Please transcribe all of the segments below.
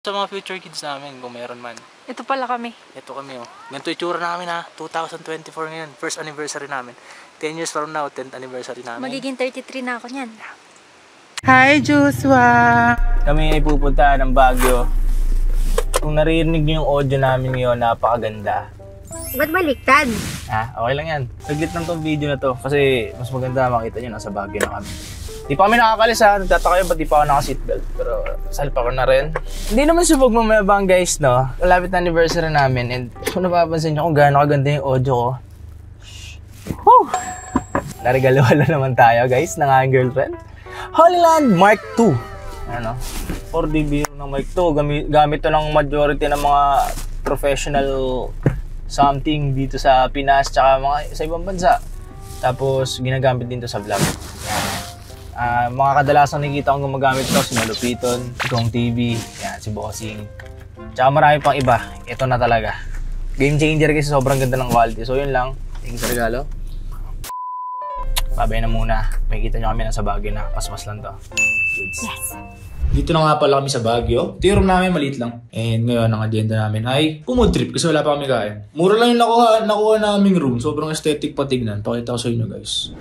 Sa mga future kids namin, kung meron man. Ito pala kami. Ito kami oh. Ganito itsura namin ha. 2024 ngayon. First anniversary namin. 10 years from now, 10th anniversary namin. Magiging 33 na ako niyan. Hi Joshua! Kami ay pupunta ng Baguio. Kung naririnig niyo yung audio namin ngayon, napakaganda. Ba't baliktad? Okay lang yan. Saglit lang tong video na to. Kasi mas maganda makita nyo, nasa Baguio na kami. Di pa kami nakakalis ha. Nagtataka yun, ba't di pa ako naka-seatbelt? Pero salpa ko na rin. Hindi naman subog mamayabang guys, no? Malapit na anniversary namin. And kung napapansin nyo kung gaano kaganda yung audio ko. Woo! Narigalo-halo naman tayo guys, ng aking girlfriend. Holyland Mark II. Ano? 4D biro ng Mark II. Gamit to ng majority ng mga professional something dito sa Pinas tsaka mga sa ibang bansa. Tapos ginagamit din to sa vlog. Mga kadalasan nakikita kong gumagamit ito, si Malupiton, Kong TV, yan, si Bossing. Tsaka marami pang iba. Ito na talaga. Game changer kasi sobrang ganda ng quality. So yun lang. Thank you sa regalo. Babay na muna. Makikita nyo kami nasa Baguio na. Paspas lang to. Goods. Yes. Dito na nga pala kami sa Baguio. Ito yung room namin, maliit lang. And ngayon, ang agenda namin ay food trip kasi wala pa kami kain. Mura lang yung nakuha naming room. Sobrang aesthetic patignan. Pakita ko sa inyo guys.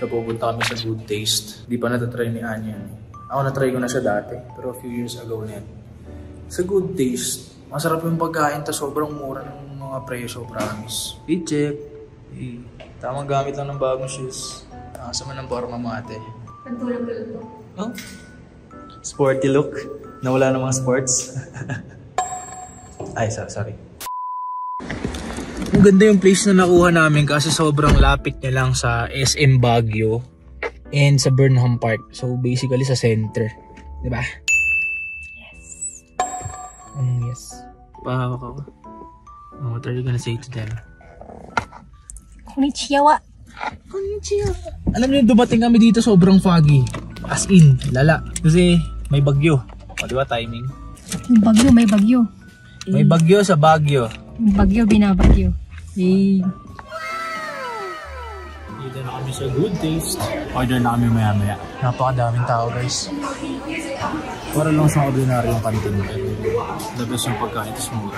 Pupunta kami sa Good Taste. Di pa natatry ni Anya. Ako natry ko na siya dati, pero a few years ago na yan. Sa Good Taste, masarap yung pagkain, ta sobrang mura ng mga presyo, promise. Check. Tamang gamit lang ng bagong shoes. Nakasama ng forma mo ate. Pantulog ka ito. Oh? Sporty look. Nawala ng mga sports. Ay, sorry. Ang ganda yung place na nakuha namin kasi sobrang lapit niya lang sa SM Baguio and sa Burnham Park. So basically sa center. Diba? Yes. Yes. Pahawak ako. What are you gonna say to them? Konnichiwa. Konnichiwa. Alam niyo, dumating kami dito sobrang foggy. As in, lala. Kasi may bagyo. O diba timing? Yung bagyo, may bagyo. May bagyo sa Baguio. Yung bagyo, binabagyo. Dito na kami sa Good Taste. Order na kami maya-maya. Napakadaming tao guys. Para lang sa ordinaryong kantin. The best yung pagkain. Ito mura.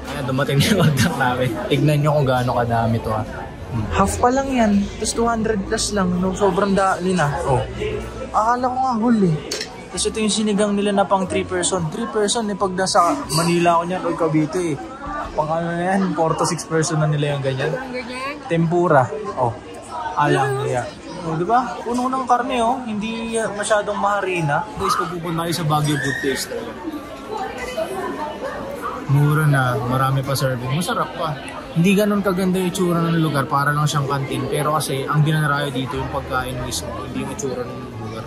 Kaya dumating yung order namin. Tignan nyo kung gaano kadami to ha. Half pa lang yan. Tapos 200 plus lang. No, sobrang dali na. Oh. Akala ko nga huli. Tapos ito yung sinigang nila na pang 3 person. 3 person eh pag nasa Manila ako niyan o Cavite eh. Pang ano na yan, 4 to 6 person na nila yung ganyan. Tempura. Oh, alang niya. Oh, diba? Puno ng karne oh. Hindi masyadong maharina. Guys, pag pupunta kayo sa Baguio Good Taste talaga. Mura na, marami pa serving. Masarap pa. Hindi ganun kaganda yung itsura ng lugar, para lang siyang kantin. Pero kasi ang dinarayo dito yung pagkain mismo, hindi yung itsura ng lugar.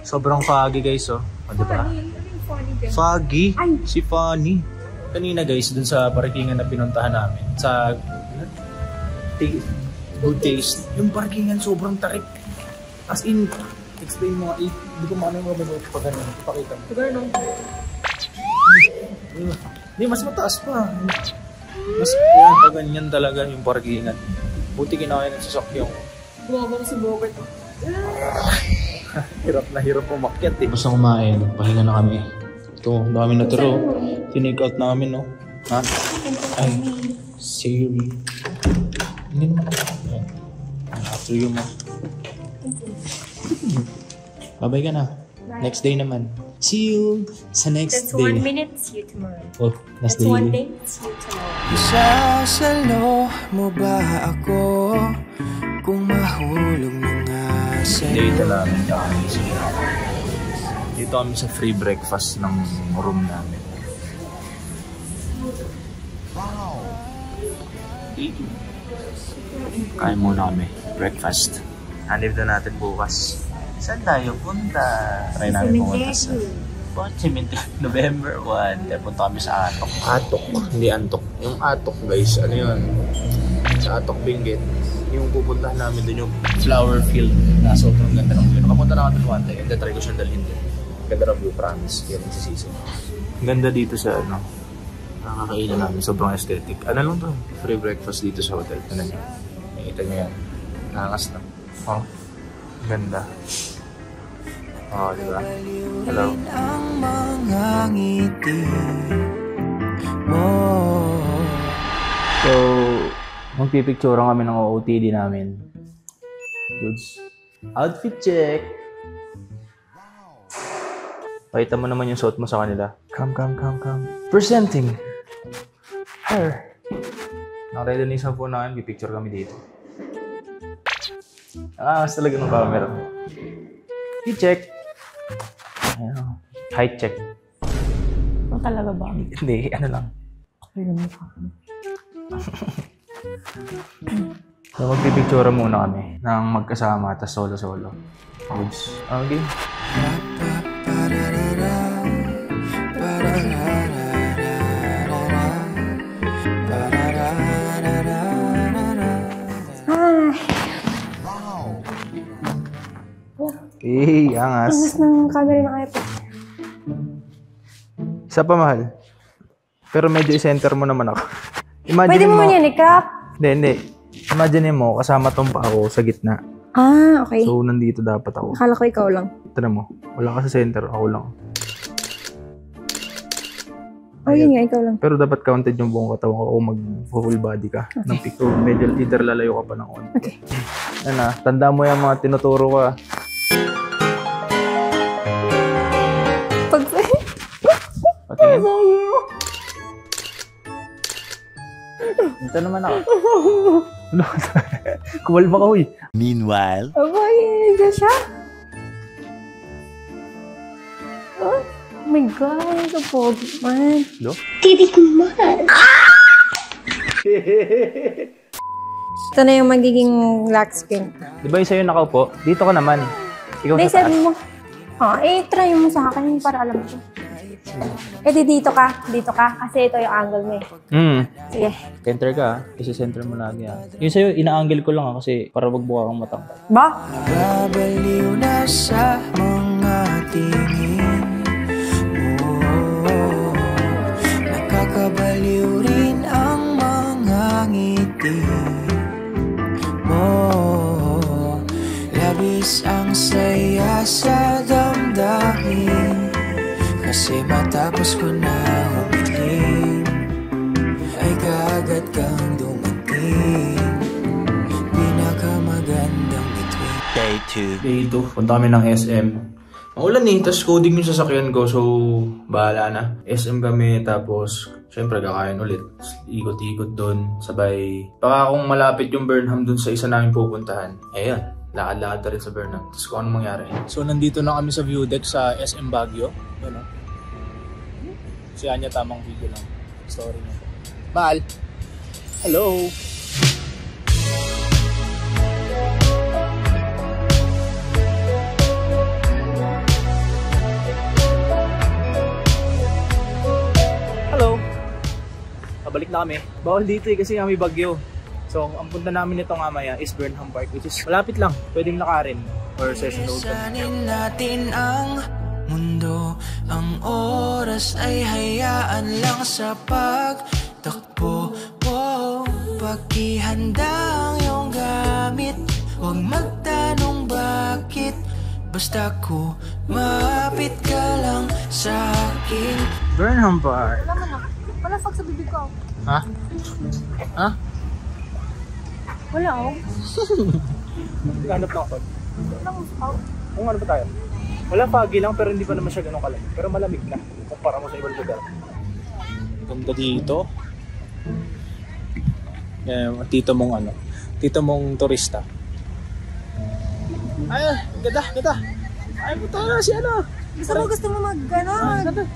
Sobrang foggy guys oh. O diba? Foggy? Si Fanny. Kanina guys, dun sa parkingan na pinuntahan namin. Sa Good Taste. Yung parkingan sobrang tarik. As in, explain mo nga. Hindi ko maano yung mababot pag ganun. Ipakita mo. Hindi, mas mataas pa. Mas yan, pag ganyan talaga yung parkingan. Buti kinakaya ng sasakyan ko. Bumawa ko si Bogart. Hirap na hirap umakyat eh. Basta kumain, pahinga na kami. Ito, dami na tiro. Tinake out namin, no? Ha? Ay, Siri. Hindi naman ako. After you, ma. Bye-bye ka na. Next day naman. See you sa next day. That's 1 minute, see you tomorrow. Oh, That's 1 day, see you tomorrow. Isasalo mo ba ako kung mahulog na nga sa'yo? Dito namin kami. Dito kami sa free breakfast ng room namin. Wow! Kain muna kami. Breakfast. Hanip na natin bukas. Saan tayo punta? Try namin pumunta sa November 1. Kaya punta kami sa Atok. Atok? Hindi Antok. Yung Atok guys, ano yun? Sa Atok Benguet. Yung pupuntahan namin dun yung flower field na sobrang ganda ng view. Nakapunta na kami one day and try ko siyang dalhin din. Ganda ng view, promise. Kaya nagsisisi. Ganda dito sa ano, Nakakailan namin. Sobrang aesthetic. Ano lang to? Free breakfast dito sa hotel. Ano niyo? Nakita niyo yan. Nangas na. Oh. Ganda. Oh, di ba? Hello. Ang mga ngiti mo. So, magpipicture kami ng OOTD namin. Goods. Outfit check! Pakita mo naman yung suot mo sa kanila. Come. Presenting her. Nakaready na yung cellphone namin. Pipicture kami dito. Mas talaga ng camera. I-check. Ayan. Height check. Ang talaga ba? Hindi, ano lang. So, magpipicture muna kami ng magkasama, tas solo-solo. Goods. Okay. Eh, angas. Angas ng camera ng iPad. Isa pa, mahal. Pero medyo i-center mo naman ako. Pwede mo yan i-crop? Hindi. Imagine mo, kasama tong pa ako sa gitna. Ah, okay. So, nandito dapat ako. Akala ko ikaw lang. Tignan mo. Wala ka sa center, ako lang. Oh, yun nga, ikaw lang. Pero dapat counted yung buong katawan ko o mag-full body ka. Okay. Ng picture, medyo either lalayo ka pa ng onte. Okay. Ano, tanda mo yung mga tinuturo ka. Patingin. Ito naman ako. Kumalma ka, huy. Meanwhile, Abay, nandiyan siya. Oh my God, ito pogi man. Hello? Ito na yung magiging lock screen. Di ba yung sa'yo nakaupo? Dito ka naman. Ikaw Hindi, sa taas. sabi mo. Try mo sa akin para alam ko. Dito ka. Kasi ito yung angle mo eh. Sige. Center ka, isi-center mo lagi. Yung sa'yo, ina-angle ko lang kasi para magbuka kang matang. Ba? Babaliw na sa mga tingin mo. Nakakabaliw rin ang mga ngiti mo. Labis ang saya sa damdamin. Kasi matapos ko na humiling, ay kaagad kang dumating. Pinakamagandang bituin. day 2. Day 2, punta kami ng SM. Maulan eh, tapos coding yung sasakyan ko, so bahala na. SM kami, tapos syempre kakain ulit. Ikot-ikot doon, sabay. Baka kung malapit yung Burnham doon sa isa namin pupuntahan, ayun, lakad-lakad na rin sa Burnham. Tapos kung anong mangyari. So nandito na kami sa view deck sa SM Baguio. Yun o. Si Anya tamang video lang. Story niya. Mahal. Hello. Hello. Pabalik na kami. Bawal dito eh kasi kami bagyo. So ang punta namin nito mamaya is Burnham Park, which is malapit lang. Pwedeng lakarin or session road. Sanin natin ang mundo. Ang oras ay hayaan lang sa pagtakbo. Pakihanda ang iyong gamit. Huwag magtanong bakit. Basta ko mapit ka lang sa akin. Burnham Park. Wala man ako. Wala fag sa bibig ko. Ha? Ha? Wala ako. Naghanap lang ako. Wala mo sa ako. Kung ano ba tayo? Wala pagi lang pero hindi pa naman siya ganun kalamig. Pero malamig na kumpara mo sa ibang lugar. Ganda dito. Tito mong turista. Ay, ganda. Ay, puto na si ano. Gusto mo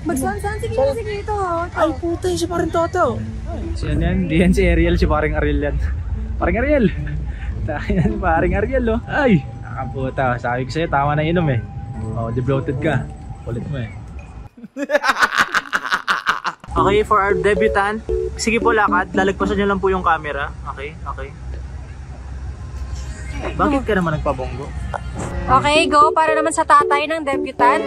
magsan-san? Sige ito. Ay, puto si paring Toto. Si ano yan? Di yan si Ariel, si paring Ariel yan. Paring Ariel. Paring Ariel, oh. Ay, nakaputa. Sabi ko sa'yo, tama na inom eh. Oh, de-bloated ka. Kulit mo eh. Okay, for our debutant, sige po lakad, lalagpasan nyo lang po yung camera. Okay. Bakit ka naman nagpabonggo? Okay, go. Para naman sa tatay ng debutant.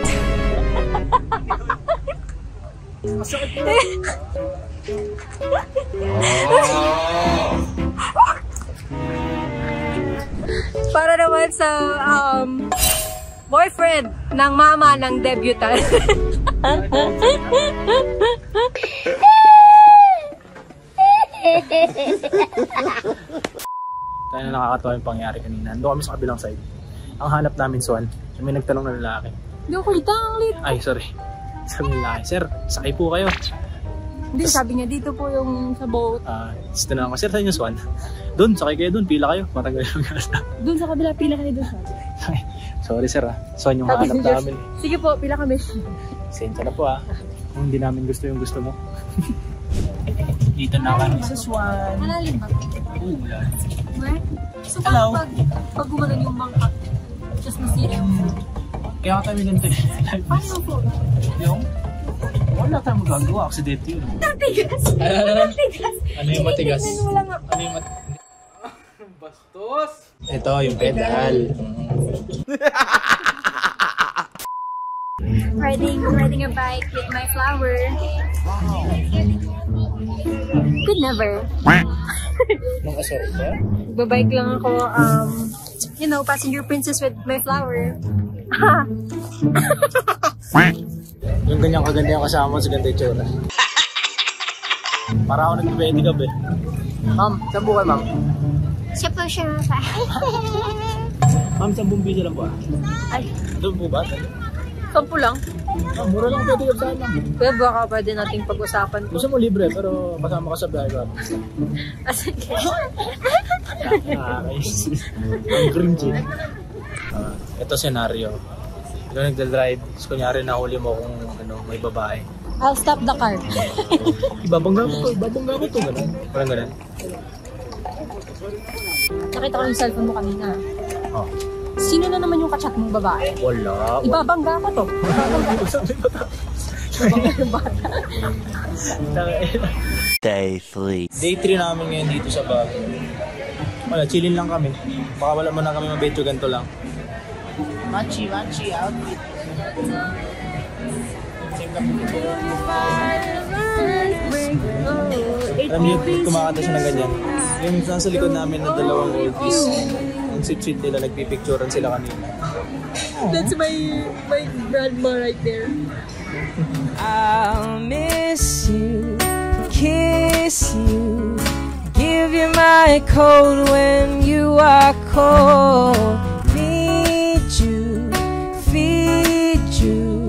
shoutout sa boyfriend ng mama ng debutant. Tayo na nakakatawa yung pangyari kanina. Doon kami sa kabilang side. Ang hanap namin, Swan, may nagtanong na lalaki. Hindi ko kita ang lit. Ay, sorry. Sabi ng lalaki, sir, sakay po kayo. Hindi, sabi niya dito po yung sa boat. Tapos tinanong ko, sir, saan yung Swan? Doon, sakay kayo doon, pila kayo. Parang gano'n yung gasa. Doon sa kabila, pila kayo doon. Sorry, sir, Swan yung hanap namin. Sige po, pila kami. Sensya na po, kung hindi namin gusto yung gusto mo. Dito na kami sa Swan. Malalim ba? Oo, wala. Where? So, Hello. pag gumanon yung bangka, just nasira yung phone. Kaya kami ganito eh. Paano yung phone? Yung? Wala tayong magagawa. Aksidente yun. Natigas! Natigas! Ano yung matigas? Wala nga. Ano yung Bastos! Ito yung pedal. Riding a bike with my flower. Could never. Nung asor ba? Babike lang ako, passenger princess with my flower. Yung ganyang kaganda yung kasama sa ganda yung tsura. Para ako nag-pedicab eh. Ma'am, saan po kayo, ma'am? Siya po siya. Ma'am, 10 piso lang po Ay, Doon po ba? 10 lang. Mura lang pedicab saan lang. Kaya baka pwede nating pag-usapan ko. Gusto mo libre pero kasama ka sa biyahe ko. Sige. Ang cringy. Ito senaryo. Ikaw nagdadrive, tapos kunyari nahuli mo kung may babae. I'll stop the car. Ibabangga ko to, gano'n. Parang gano'n. Nakita ko yung cellphone mo kanina. Oh. Sino na naman yung kachat mong babae? Wala. Ibabangga ko to. Day 3. Day 3 namin ngayon dito sa Baguio. Wala, chillin lang kami. Baka wala mo na kami mabedyo ganito lang. Machi outfit. Alam niyo, kumakanta siya ng ganyan. Yung nasa likod namin na dalawang oldies. Ang sweet-sweet nila, nagpipicturean sila kanina. That's my grandma right there. I'll miss you, kiss you, give you my coat when you are cold. Need you, feed you,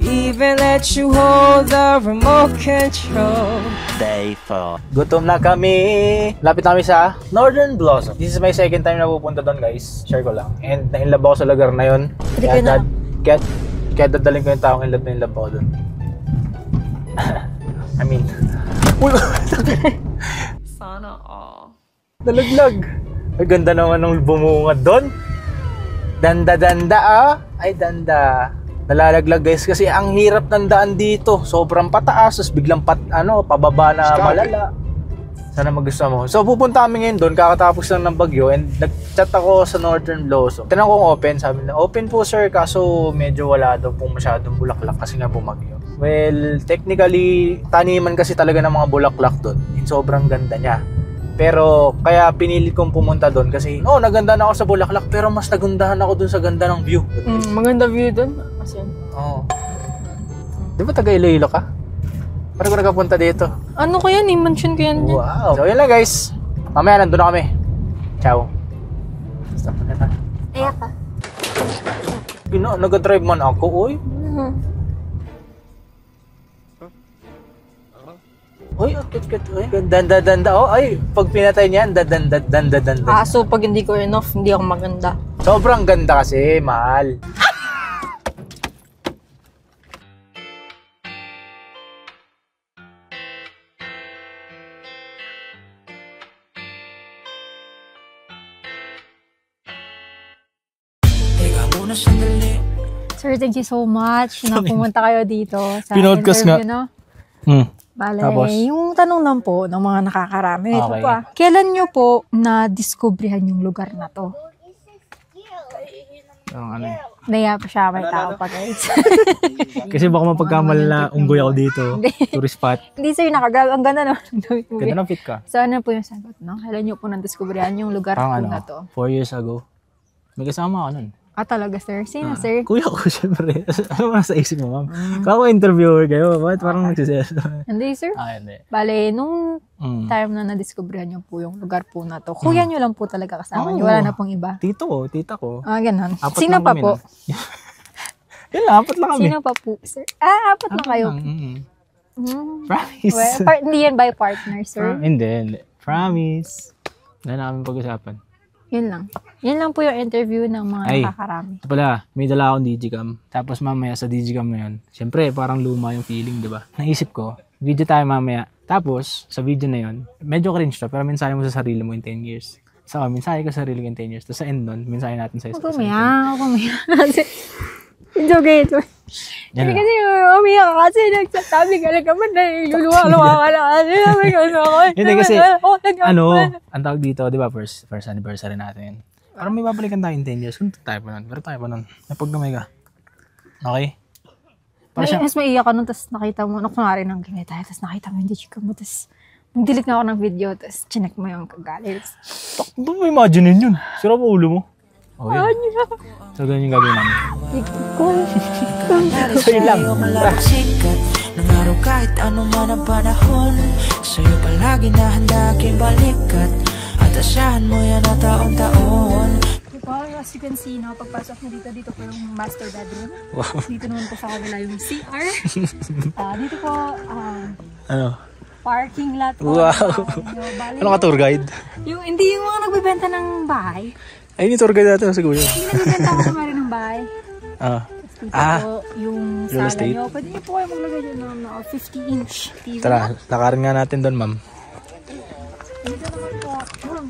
even let you hold the remote control. Day 4. Gutom na kami! Lapit na kami sa Northern Blossom. This is my second time na pupunta doon, guys. Share ko lang. And na-inlove ako sa lugar na yun. Kaya dadalhin ko yung taong inlove ako doon. I mean... Uy! Sana all. Nalaglag! Ay, ganda naman ng bumungad doon. Danda-danda Ay, danda. Nalalaglag, guys, kasi ang hirap ng daan dito. Sobrang pataas, tapos biglang pababa na malala. Sana magustuhan mo. So pupunta kami ngayon doon, kakatapos lang ng bagyo, and nag-chat ako sa Northern Blossom. Tinanong ko kung open, sabi nila, open po sir, kaso medyo wala daw pong masyadong bulaklak kasi nga bumagyo. Well, technically, taniman kasi talaga ng mga bulaklak doon. Sobrang ganda niya. Pero kaya pinili kong pumunta doon kasi naganda na ako sa bulaklak, pero mas nagundahan ako doon sa ganda ng view. Maganda view doon. Di ba taga Iloilo ka? Parang ko nakapunta dito. Ano ko yan? I-mention ko yan. Wow. So yun lang, guys. Mamaya nandun na kami. Ciao. Stop na na. Ayak ka. Nag-drive man ako, oy. Uy, akit-kit. Danda-danda. Ay, pag pinatay niyan, danda-danda. So pag hindi ko enough, hindi ako maganda. Sobrang ganda kasi, mahal. Sir, thank you so much na pumunta kayo dito sa Pinodcast interview, nga. Bale, Tapos? yung tanong lang po ng mga nakakarami. Ito Okay. pa. Kailan nyo po na-discoveryhan yung lugar na to? Naya pa siya, may tao pa, guys. Kasi baka mapagkamal na unggoy ako dito. Tourist spot. Hindi sir, nakagrab. Ang ganda naman. Ganda ng fit ka. So ano po yung sagot, no? Kailan nyo po na-discoveryhan yung lugar po na to? 4 years ago. May kasama ako nun. Talaga, sir? Sino, sir? Kuya ko, syempre. Ano ba nasa isip mo, ma'am? Kako interviewer kayo. Bakit parang nagsiseso? Hindi, sir. Hindi. Bale, nung time na nadiscoveryhan niyo po yung lugar po na to, kuya niyo lang po talaga kasama niyo. Wala na pong iba. Tito ko, tita ko. Ganon. Apat Sino lang pa kami po? Yan lang, apat lang kami. Sino pa po, sir? Apat lang kayo. Promise. Well, hindi yan by partner, sir. Hindi. Promise. Wala na kami pag-usapan. Yun lang. Yun lang po yung interview ng mga nakakarami. Ito pala, may dala akong digicam. Tapos mamaya sa digicam na yun, syempre parang luma yung feeling, di ba? Naisip ko, video tayo mamaya. Tapos, sa video na yun, medyo cringe to, pero mensahe mo sa sarili mo in 10 years. So, mensahe ko sa sarili ko in 10 years. Tapos sa end nun, mensahe natin sa isa. Huwag umiyak. It's okay. Yan Kasi umiyak ka kasi nagsasabi ka lang naman na luluwa-luwa ka na. Hindi kasi, ang tawag dito, di ba, first anniversary natin. Parang may babalikan tayo in 10 years. Kung tayo pa nun. Pero tayo pa nun. Napagdamay ka. Okay? Mas maiyak ka nun, tapos nakita mo, kunwari nang ganyan tayo, tapos nakita mo yung digicam mo, tapos nag-delete nga ako ng video, tapos chinek mo yung kagalit. Doon mo imagine yun. Sira pa ulo mo. Okay. So, ganun yung gagawin namin. Sa'yo lang. Sikat ng araw kahit ano man ang panahon. Sa'yo palagi na handa aking balikat. At asahan mo yan na taon-taon. As you can see, pagpasok mo dito po yung master bedroom. Wow. Dito naman po sa kabila yung CR. Dito po, parking lot po. Wow. Ano ka tour guide? Hindi yung mga nagbibenta ng bahay. Ay, yung tour guide natin siguro. Hindi nagbibenta ako kumari ng bahay. Dito po yung real sala estate. nyo. Pwede nyo po kayo maglagay dyan ng 50-inch TV. Tara, lakarin nga natin doon, ma'am. Dito naman po,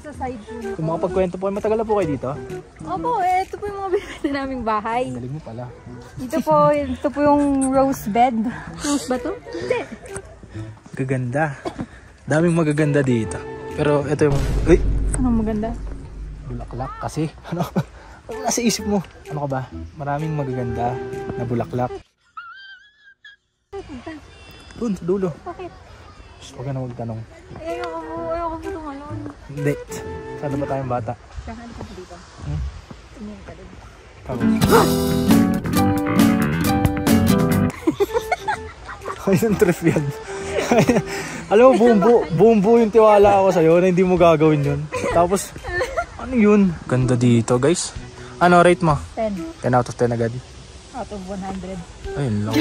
sa side po nito. Kung makapagkwento po, matagal na po kayo dito? Opo, ito po yung mga binibenta naming bahay. Galing mo pala. Ito po yung rose bed. Rose ba to? Hindi. Gaganda. Daming magaganda dito. Pero ito yung... Uy! Anong maganda? Bulaklak kasi. Ano nasa isip mo? Ano ka ba? Maraming magaganda na bulaklak. Doon, sa dulo. Bakit? Huwag ka na magtanong. Ayoko po tumalon. Hindi. Saan ba tayong bata? Saan ka dito? Tingin ka din. Ay, ang trip yan. Alam mo, buong buo yung tiwala ako sa'yo na hindi mo gagawin yun. Tapos, ano yun? Ganda dito, guys. Ano, rate mo? 10. 10 out of 10 agad. Out of 100. Ayun lang.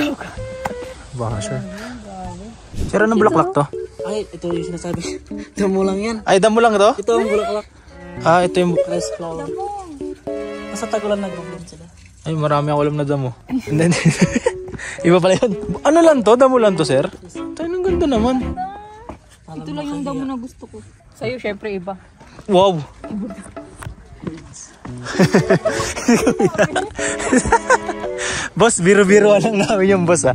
Baka sure. Sira ng bulaklak to? Ay, ito yung sinasabi. Damo lang yan. Ay, damo lang to? Ito ang bulaklak. Ito yung... Rice flower. Nasa tagulan nag-bloom sila. Ay, marami ako alam na damo. Hindi. Iba pala yun. Ano lang to? Damo lang to, sir? Tayo, ang ganda naman. Ito lang yung damo na gusto ko. Sa'yo, syempre iba. Wow! Boss, biro-biro lang namin yung boss, ha?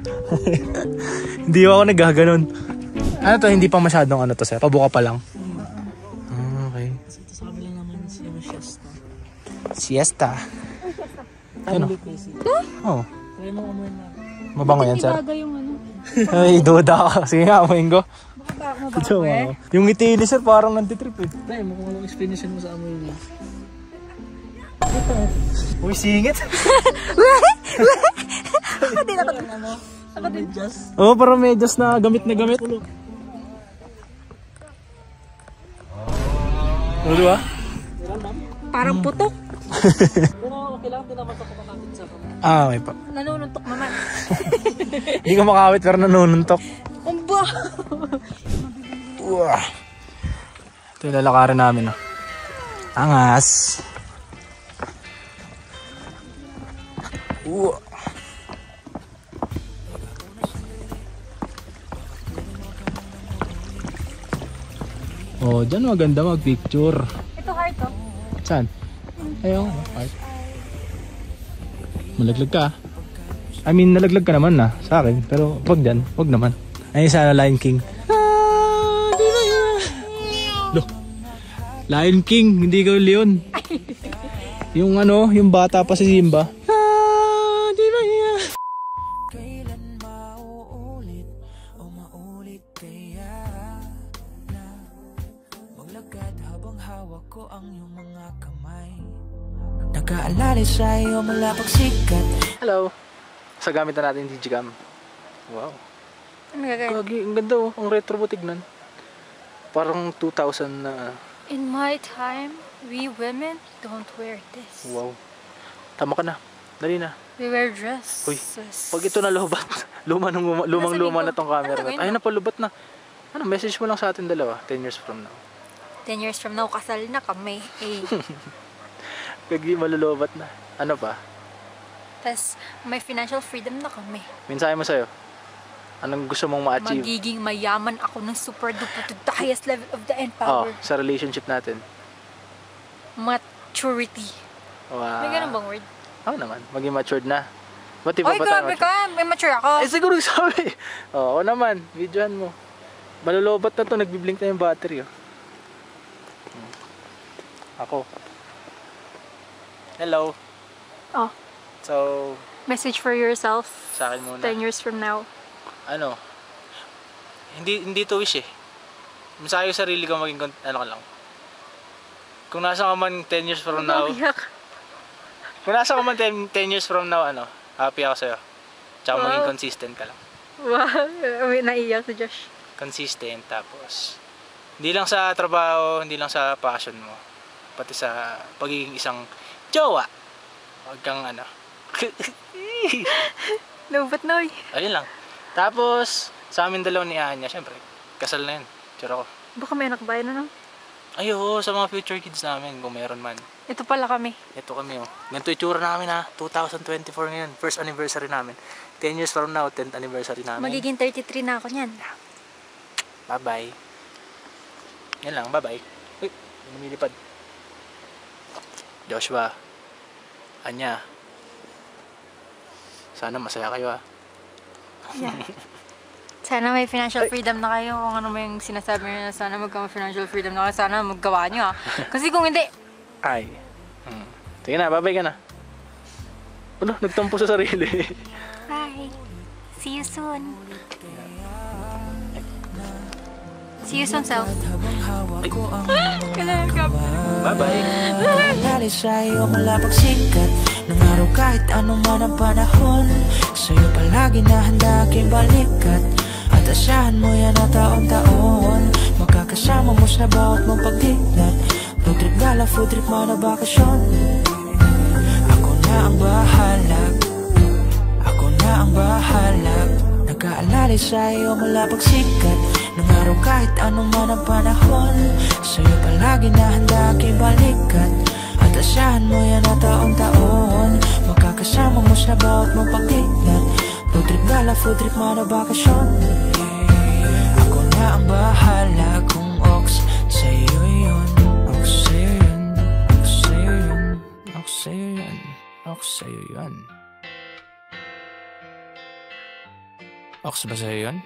Hindi ako nagaganon. Ano to? Hindi pa masyadong ano to, sir? Pabuka pa lang. Okay. Ito sa kabila naman yung siesta. Siesta. Ano? Oh. Kaya mo amoy na. Mabango yan, sir? Bagay yung ano. Ay, duda ka. Sige nga, amoyin ko. Mabango eh. Yung ngiti ni sir, parang nantitrip eh. Tay, mo kung anong explanation mo sa amoy niya. Uy, singit. Ako din just. Oo, parang medyas na gamit na gamit. Oo, di ba? Parang putok. Pero okay lang, din naman ito kumakapit sa kamay. May pa. Nanununtok naman. Hindi ko makawit pero nanununtok. Umba! Uwah. Ito yung lalakarin namin, no? Angas. Uwah. Oh, dyan maganda mag-picture. Ito heart to. Saan? Ayun, heart. Malaglag ka. I mean, nalaglag ka naman na sa akin. Pero wag dyan, wag naman. Ayun sa Lion King. Loh. Lion King, hindi ka Leon. Yung ano, yung bata pa si Simba. Kailan mauulit o maulit kaya na maglakad habang hawak ko ang iyong mga kamay. Nag-aalala sa'yo mula pagsikat. Hello. Sa gamit na natin yung digicam. Wow. Ano gagawin? Gagi, ang ganda oh. Ang retro mo tignan. Parang 2000 na. In my time, we women don't wear this. Wow. Tama ka na. Dali na. We wear dresses. Uy, pag ito na lubat, lumang-luma na tong camera na. Ay, napalubat na. Ano, message mo lang sa atin dalawa, 10 years from now. 10 years from now, kasal na kami. Eh. Gagi, malulubat na. Ano pa? Tapos, may financial freedom na kami. Mensahe mo sa'yo. Anong gusto mong ma-achieve? Magiging mayaman ako ng super duper to the highest level of the end Oh, power. sa relationship natin. Maturity. Wow. May ganun bang word? Oo naman, maging matured na. Ba't di ba Oy, ba tayo grabe matured? ka. May mature ako. Eh, siguro sabi. Oo naman, videohan mo. Malulobat na to, nagbiblink na yung battery. Oh. Ako. Hello. Oh, So, message for yourself. sa akin muna. 10 years from now. Ano? Hindi to wish eh. Masayo sarili ko maging ano ka lang. Kung nasa ka man 10 years from now, Umiyak. kung nasa ka man 10 years from now, ano, happy ako sa'yo. Tsaka Wow. maging consistent ka lang. Wow. Uy, naiyak si Josh. Consistent, tapos hindi lang sa trabaho, hindi lang sa passion mo, pati sa pagiging isang jowa. Huwag kang ano. Lubat na, uy. Ayun lang. Tapos, sa amin dalawa ni Anya, syempre, kasal na yun. Tsura ko. Baka may anak bayan na, no? Ay, oo, sa mga future kids namin, kung meron man. Ito pala kami. Ito kami, oh. Ganito itsura namin, ha. 2024 ngayon. First anniversary namin. 10 years from now, 10th anniversary namin. Magiging 33 na ako niyan. Bye-bye. Yan lang, bye-bye. Uy, lumilipad. Joshua. Anya. Sana masaya kayo, ha. Yeah. Sana may financial freedom na kayo. Kung ano mo yung sinasabi nyo na sana magka-financial freedom na kayo. Sana maggawa nyo, ha. Kasi kung hindi, Ay. Sige na, bye-bye ka na. Ano, nagtampo sa sarili. bye. See you soon. See you soon, self. Kailangan ka. Bye-bye. Nag-aalala sa'yo mula pagsikat ng araw kahit ano man ang panahon. Sa'yo palagi na handa aking balikat. At asahan mo yan na taon-taon. Magkakasama mo sa bawat mong pagdiklat. Road trip gala, food trip man o bakasyon. Ako na ang bahala. Ako na ang bahala. Nag-aalala sa'yo mula pagsikat ng araw kahit ano man ang panahon. Sa'yo palagi na handa aking balikat. At asahan mo yan na taon-taon. Magkakasama mo sa bawat mong pagdiklat. Road trip gala, food trip man o bakasyon. Ako na ang bahala kung ox sa'yo yun. Ox sa'yo yun. Ox sa'yo yun. Ox sa'yo yun. Ox sa'yo yun. Ox ba sa'yo yun?